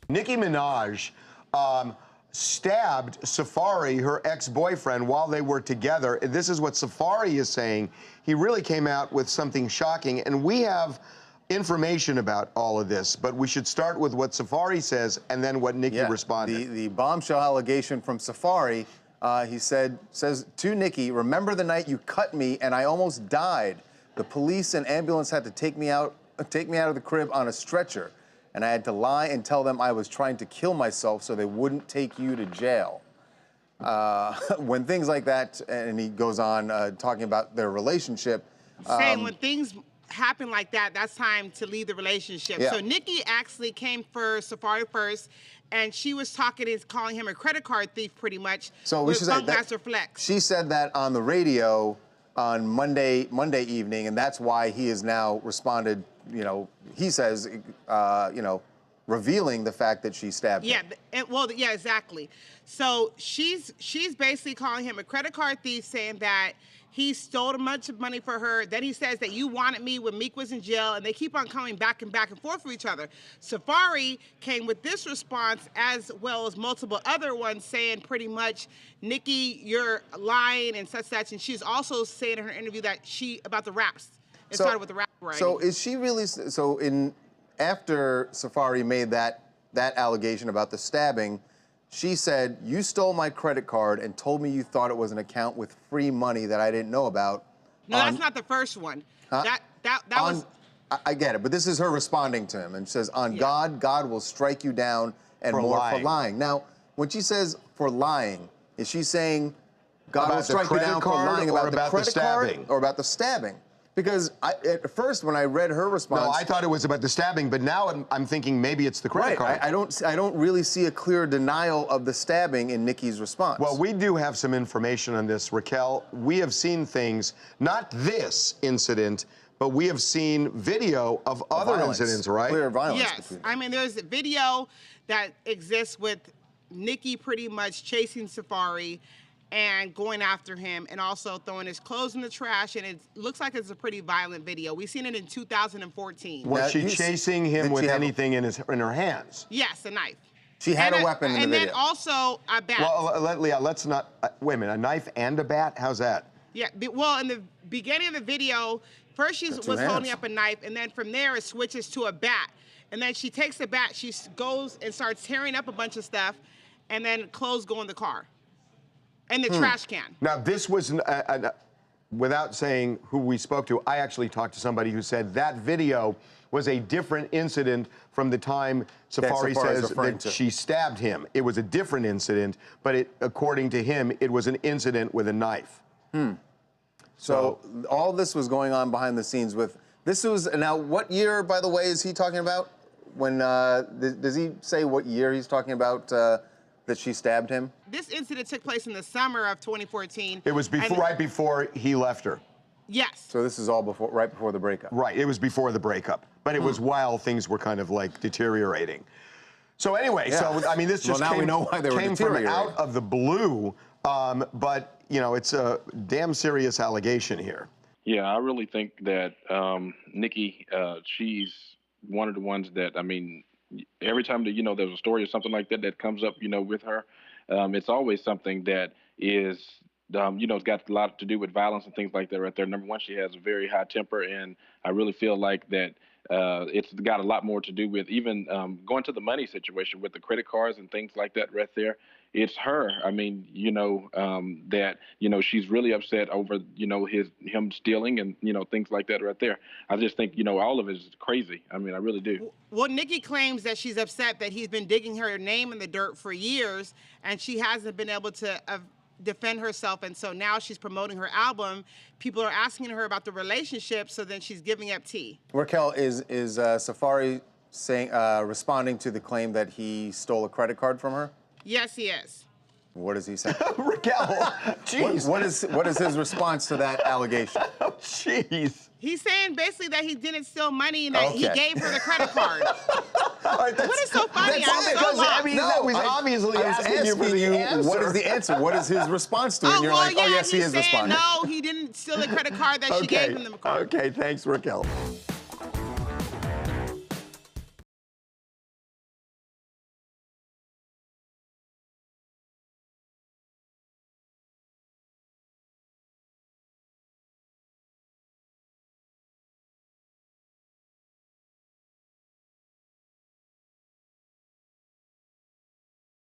Nicki Minaj stabbed Safaree, her ex-boyfriend, while they were together. This is what Safaree is saying. He really came out with something shocking, and we have information about all of this, but we should start with what Safaree says and then what Nicki responded. The bombshell allegation from Safaree, he says to Nicki, "Remember the night you cut me and I almost died? The police and ambulance had to take me out of the crib on a stretcher, and I had to lie and tell them I was trying to kill myself so they wouldn't take you to jail." When things like that, and he goes on talking about their relationship. Saying when things happen like that, that's time to leave the relationship. Yeah. So Nicki actually came for Safaree first, and she was calling him a credit card thief pretty much. So we should say that flex. She said that on the radio on Monday evening, and that's why he has now responded, you know, he says, you know, revealing the fact that she stabbed him. Yeah, exactly. So she's basically calling him a credit card thief, saying that he stole a bunch of money for her. Then he says that you wanted me when Meek was in jail, and they keep on coming back and forth for each other. Safaree came with this response, as well as multiple other ones, saying pretty much, Nicki, you're lying and such. And she's also saying in her interview that about the raps. It started with the rap writing. So is she really, after Safaree made that allegation about the stabbing, she said, "You stole my credit card and told me you thought it was an account with free money that I didn't know about." No, that's not the first one. That was... I get it, but this is her responding to him, and she says, "On God, God will strike you down, and for lying." Now, when she says for lying, is she saying God will strike you down for lying about the credit card or about the stabbing? Because at first, when I read her response... No, I thought it was about the stabbing, but now I'm thinking maybe it's the credit card. I don't really see a clear denial of the stabbing in Nicki's response. Well, we do have some information on this, Raquel. We have seen things, not this incident, but we have seen video of other incidents, right? Clear violence. Yes, I mean, there's a video that exists with Nicki pretty much chasing Safaree and going after him, and also throwing his clothes in the trash, and it looks like it's a pretty violent video. We've seen it in 2014. Was she chasing him with anything in her hands? Yes, a knife. She had a weapon in the video. And then also a bat. Well, Leah, let's not, wait a minute, a knife and a bat? How's that? Yeah, well, in the beginning of the video, first she was holding up a knife, and then from there it switches to a bat. And then she takes the bat, she goes and starts tearing up a bunch of stuff, and then clothes go in the car. And the trash can. Now, this was, without saying who we spoke to, I actually talked to somebody who said that video was a different incident from the time Safaree says that she stabbed him. It was a different incident, but according to him, it was an incident with a knife. So all this was going on behind the scenes with, now what year, by the way, is he talking about? When, does he say what year he's talking about that she stabbed him? This incident took place in the summer of 2014. It was right before he left her. Yes. So this is all right before the breakup. Right, it was before the breakup, but it was while things were kind of like deteriorating. So anyway, so I mean, this just now we know why they were deteriorating. From out of the blue, but you know, it's a damn serious allegation here. Yeah, I really think that Nicki, she's one of the ones that, I mean, every time that, you know, there's a story or something like that that comes up, you know, with her, it's always something that is, you know, it's got a lot to do with violence and things like that right there. Number one, she has a very high temper, and I really feel like that it's got a lot more to do with even going to the money situation with the credit cards and things like that right there. It's her. I mean, you know, that, you know, she's really upset over, you know, him stealing and, you know, things like that right there. I just think, you know, all of it is crazy. I mean, I really do. Well, Nicki claims that she's upset that he's been digging her name in the dirt for years, and she hasn't been able to defend herself, and so now she's promoting her album. People are asking her about the relationship, so then she's giving up tea. Raquel, is Safaree responding to the claim that he stole a credit card from her? Yes, he is. What does he say? Raquel, jeez. What is his response to that allegation? Oh, jeez. He's saying basically that he didn't steal money and that he gave her the credit card. What is so funny? I mean, that was obviously asking you for the answer. What is the answer? What is his response to it? And you're like, oh, yes, he is responding. No, he didn't steal the credit card that she gave him the card. Okay, thanks, Raquel.